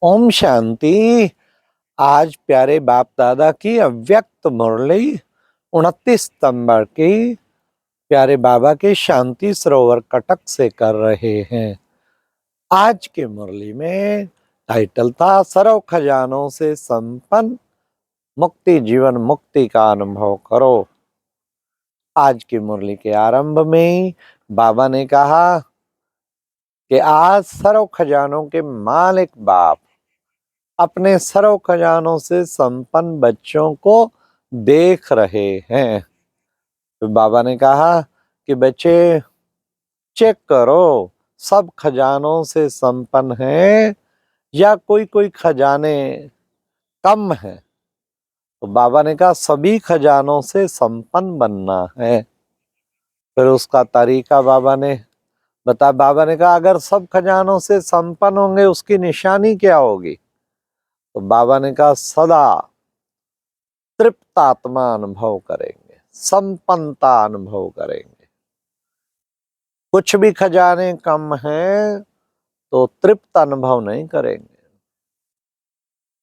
ओम शांति। आज प्यारे बाप दादा की अव्यक्त मुरली 29 सितंबर की प्यारे बाबा के शांति सरोवर कटक से कर रहे हैं। आज की मुरली में टाइटल था सर्व खजानों से संपन्न मुक्ति जीवन मुक्ति का अनुभव करो। आज की मुरली के आरंभ में बाबा ने कहा कि आज सर्व खजानों के मालिक बाप अपने सर्व खजानों से संपन्न बच्चों को देख रहे हैं। तो बाबा ने कहा कि बच्चे चेक करो, सब खजानों से संपन्न है या कोई कोई खजाने कम है। तो बाबा ने कहा सभी खजानों से संपन्न बनना है। फिर उसका तरीका बाबा ने कहा अगर सब खजानों से संपन्न होंगे उसकी निशानी क्या होगी। तो बाबा ने कहा सदा तृप्त आत्मा अनुभव करेंगे, संपन्नता अनुभव करेंगे। कुछ भी खजाने कम हैं तो तृप्त अनुभव नहीं करेंगे।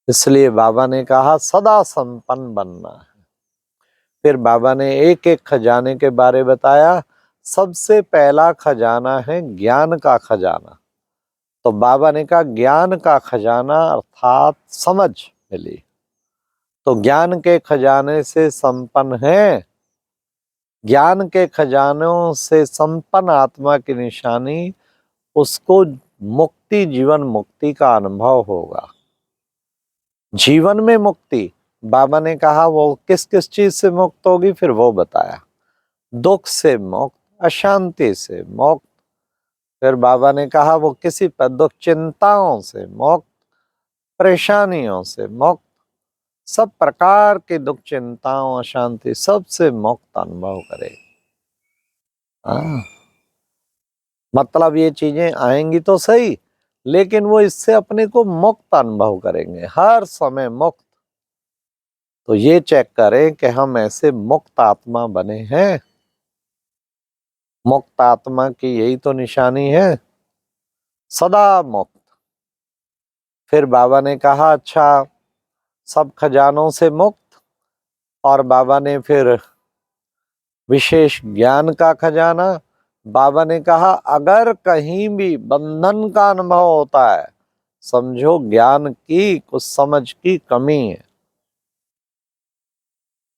इसलिए बाबा ने कहा सदा संपन्न बनना है। फिर बाबा ने एक एक खजाने के बारे बताया। सबसे पहला खजाना है ज्ञान का खजाना। तो बाबा ने कहा ज्ञान का खजाना अर्थात समझ मिली। तो ज्ञान के खजाने से संपन्न है। ज्ञान के खजानों से संपन्न आत्मा की निशानी उसको मुक्ति जीवन मुक्ति का अनुभव होगा। जीवन में मुक्ति बाबा ने कहा वो किस किस चीज से मुक्त होगी, फिर वो बताया। दुख से मुक्त, अशांति से मुक्त। फिर बाबा ने कहा वो किसी पर दुख चिंताओं से मुक्त, परेशानियों से मुक्त, सब प्रकार की दुख चिंताओं अशांति सबसे मुक्त अनुभव करे। मतलब ये चीजें आएंगी तो सही, लेकिन वो इससे अपने को मुक्त अनुभव करेंगे, हर समय मुक्त। तो ये चेक करें कि हम ऐसे मुक्त आत्मा बने हैं। मुक्त आत्मा की यही तो निशानी है, सदा मुक्त। फिर बाबा ने कहा अच्छा सब खजानों से मुक्त। और बाबा ने फिर विशेष ज्ञान का खजाना। बाबा ने कहा अगर कहीं भी बंधन का अनुभव होता है समझो ज्ञान की कुछ समझ की कमी है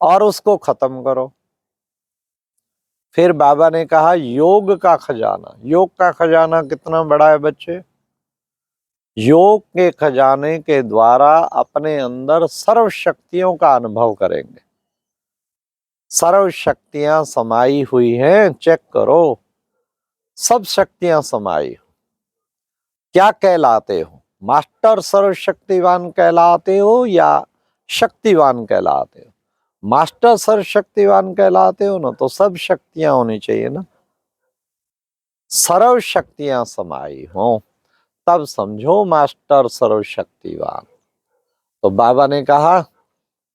और उसको खत्म करो। फिर बाबा ने कहा योग का खजाना। योग का खजाना कितना बड़ा है बच्चे। योग के खजाने के द्वारा अपने अंदर सर्व शक्तियों का अनुभव करेंगे। सर्व शक्तियां समाई हुई हैं, चेक करो सब शक्तियां समाई। क्या कहलाते हो, मास्टर सर्वशक्तिवान कहलाते हो या शक्तिवान कहलाते हो। मास्टर सर्वशक्तिवान कहलाते हो ना तो सब शक्तियां होनी चाहिए ना, सर्व शक्तियां समाई हो तब समझो मास्टर सर्वशक्तिवान। तो बाबा ने कहा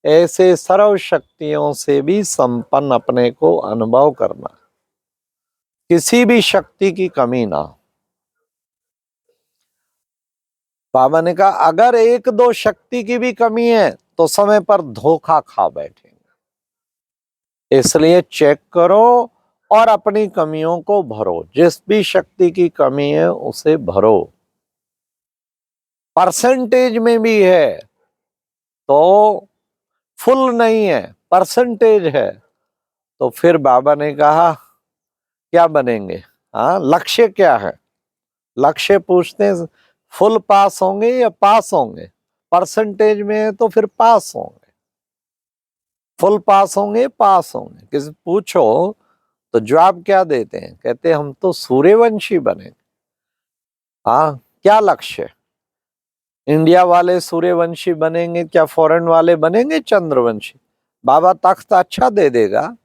ऐसे सर्व शक्तियों से भी संपन्न अपने को अनुभव करना, किसी भी शक्ति की कमी ना हो। बाबा ने कहा अगर एक दो शक्ति की भी कमी है तो समय पर धोखा खा बैठेंगे। इसलिए चेक करो और अपनी कमियों को भरो। जिस भी शक्ति की कमी है उसे भरो। परसेंटेज में भी है तो फुल नहीं है, परसेंटेज है तो फिर बाबा ने कहा क्या बनेंगे। लक्ष्य क्या है। लक्ष्य पूछते हैं फुल पास होंगे या पास होंगे। परसेंटेज में है तो फिर पास होंगे। फुल पास होंगे पास होंगे। किसी पूछो तो जवाब क्या देते हैं, कहते हैं हम तो सूर्यवंशी बने। क्या लक्ष्य। इंडिया वाले सूर्यवंशी बनेंगे क्या फॉरेन वाले बनेंगे चंद्रवंशी। बाबा तख्त अच्छा दे देगा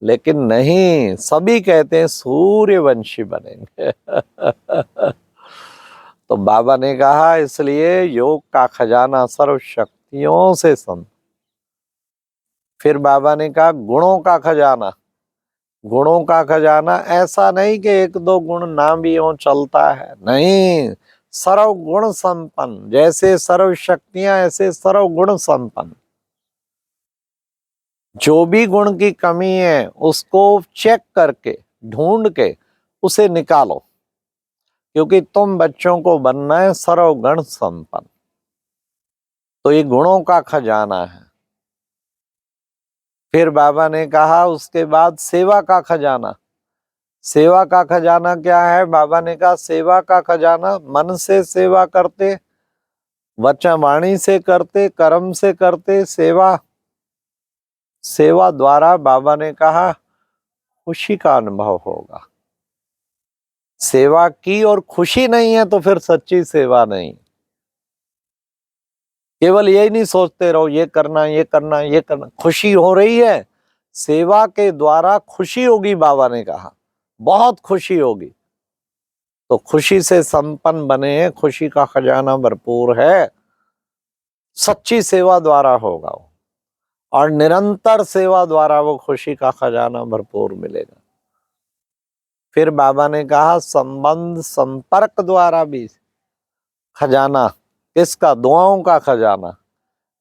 लेकिन नहीं, सभी कहते हैं सूर्यवंशी बनेंगे। तो बाबा ने कहा इसलिए योग का खजाना सर्व शक्तियों से सम। फिर बाबा ने कहा गुणों का खजाना। गुणों का खजाना ऐसा नहीं कि एक दो गुण ना भी हो चलता है, नहीं, सर्व गुण संपन्न, जैसे सर्व शक्तियां ऐसे सर्व गुण संपन्न। जो भी गुण की कमी है उसको चेक करके ढूंढ के उसे निकालो, क्योंकि तुम बच्चों को बनना है सर्व गुण संपन्न। तो ये गुणों का खजाना है। फिर बाबा ने कहा उसके बाद सेवा का खजाना। सेवा का खजाना क्या है? बाबा ने कहा सेवा का खजाना मन से सेवा करते, वचन वाणी से करते, कर्म से करते सेवा। सेवा द्वारा बाबा ने कहा खुशी का अनुभव होगा। सेवा की और खुशी नहीं है तो फिर सच्ची सेवा नहीं। केवल यही नहीं सोचते रहो ये करना ये करना ये करना, खुशी हो रही है, सेवा के द्वारा खुशी होगी। बाबा ने कहा बहुत खुशी होगी। तो खुशी से संपन्न बने हैं, खुशी का खजाना भरपूर है। सच्ची सेवा द्वारा होगा वो, और निरंतर सेवा द्वारा वो खुशी का खजाना भरपूर मिलेगा। फिर बाबा ने कहा संबंध संपर्क द्वारा भी खजाना। किसका? दुआओं का खजाना।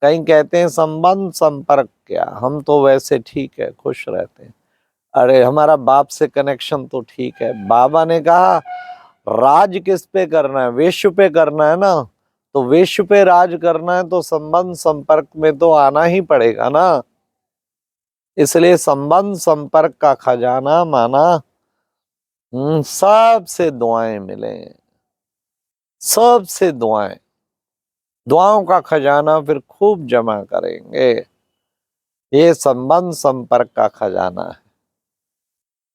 कहीं कहते हैं संबंध संपर्क क्या, हम तो वैसे ठीक है, खुश रहते हैं, अरे हमारा बाप से कनेक्शन तो ठीक है। बाबा ने कहा राज किस पे करना है? वेश्य पे करना है ना। तो वेश्य पे राज करना है तो संबंध संपर्क में तो आना ही पड़ेगा ना। इसलिए संबंध संपर्क का खजाना माना सबसे दुआएं मिले, सबसे दुआएं, दुआओं का खजाना फिर खूब जमा करेंगे। ये संबंध संपर्क का खजाना है।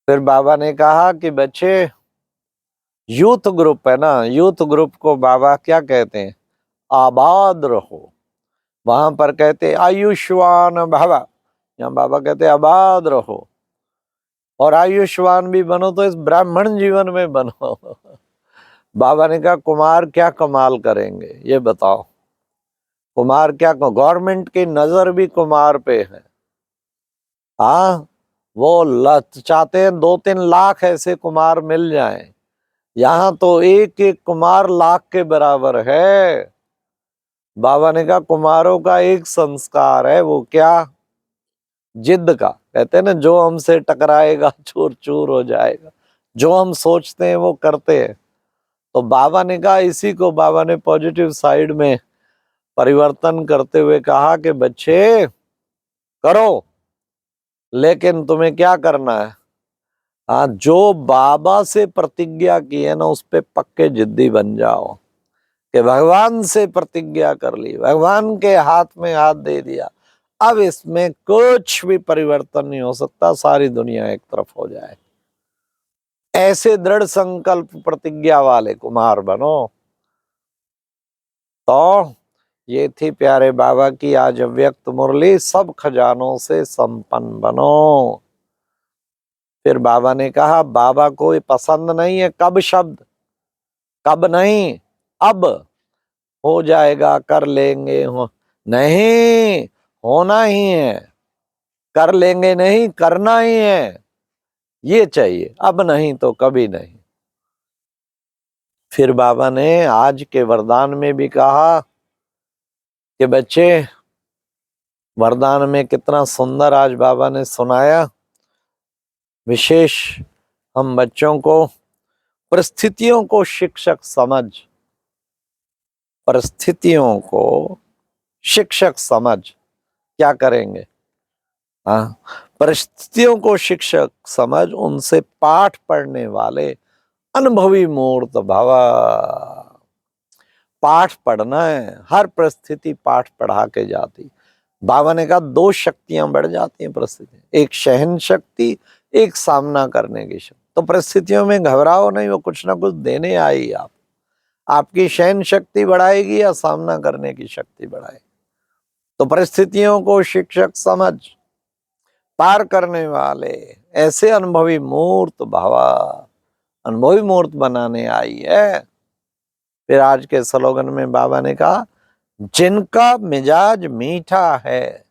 फिर बाबा ने कहा कि बच्चे यूथ ग्रुप है ना, यूथ ग्रुप को बाबा क्या कहते हैं? आबाद रहो। वहां पर कहते आयुष्मान भव, यहाँ बाबा कहते आबाद रहो। और आयुष्मान भी बनो तो इस ब्राह्मण जीवन में बनो। बाबा ने कहा कुमार क्या कमाल करेंगे ये बताओ। कुमार क्या, गवर्नमेंट की नजर भी कुमार पे है। हाँ, वो चाहते हैं 2-3 लाख ऐसे कुमार मिल जाएं। यहाँ तो एक एक कुमार लाख के बराबर है। बाबा ने कहा कुमारों का एक संस्कार है, वो क्या? जिद का। कहते हैं ना जो हमसे टकराएगा चूर चूर हो जाएगा। जो हम सोचते हैं वो करते हैं। तो बाबा ने कहा इसी को बाबा ने पॉजिटिव साइड में परिवर्तन करते हुए कहा कि बच्चे करो, लेकिन तुम्हें क्या करना है? हाँ, जो बाबा से प्रतिज्ञा की है ना उस पे पक्के जिद्दी बन जाओ। कि भगवान से प्रतिज्ञा कर ली, भगवान के हाथ में हाथ दे दिया, अब इसमें कुछ भी परिवर्तन नहीं हो सकता, सारी दुनिया एक तरफ हो जाए। ऐसे दृढ़ संकल्प प्रतिज्ञा वाले कुमार बनो। तो ये थी प्यारे बाबा की आज अव्यक्त मुरली, सब खजानों से संपन्न बनो। फिर बाबा ने कहा बाबा को ये पसंद नहीं है कब शब्द, कब नहीं, अब हो जाएगा, कर लेंगे, हो नहीं, होना ही है। कर लेंगे नहीं, करना ही है, ये चाहिए, अब नहीं तो कभी नहीं। फिर बाबा ने आज के वरदान में भी कहा कि बच्चे, वरदान में कितना सुंदर आज बाबा ने सुनाया। विशेष हम बच्चों को परिस्थितियों को शिक्षक समझ, परिस्थितियों को शिक्षक समझ क्या करेंगे? हाँ, परिस्थितियों को शिक्षक समझ उनसे पाठ पढ़ने वाले अनुभवी मूर्त भवा। पाठ पढ़ना है, हर परिस्थिति पाठ पढ़ा के जाती। बाबा ने कहा 2 शक्तियां बढ़ जाती हैं परिस्थिति, एक सहन शक्ति, एक सामना करने की शक्ति। तो परिस्थितियों में घबराओ नहीं, वो कुछ ना कुछ देने आई आप। आपकी सहन शक्ति बढ़ाएगी या सामना करने की शक्ति बढ़ाएगी। तो परिस्थितियों को शिक्षक समझ पार करने वाले ऐसे अनुभवी मूर्त भावा, अनुभवी मूर्त बनाने आई है। फिर आज के स्लोगन में बाबा ने कहा जिनका मिजाज मीठा है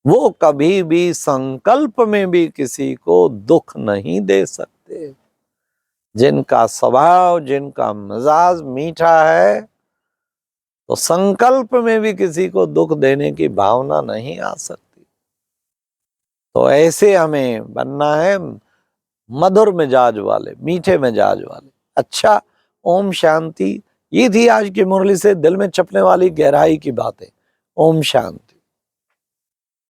वो कभी भी संकल्प में भी किसी को दुख नहीं दे सकते। जिनका स्वभाव, जिनका मिजाज मीठा है, तो संकल्प में भी किसी को दुख देने की भावना नहीं आ सकती। तो ऐसे हमें बनना है, मधुर मिजाज वाले, मीठे मिजाज वाले। अच्छा, ओम शांति। ये थी आज की मुरली से दिल में छपने वाली गहराई की बातें। ओम शांति।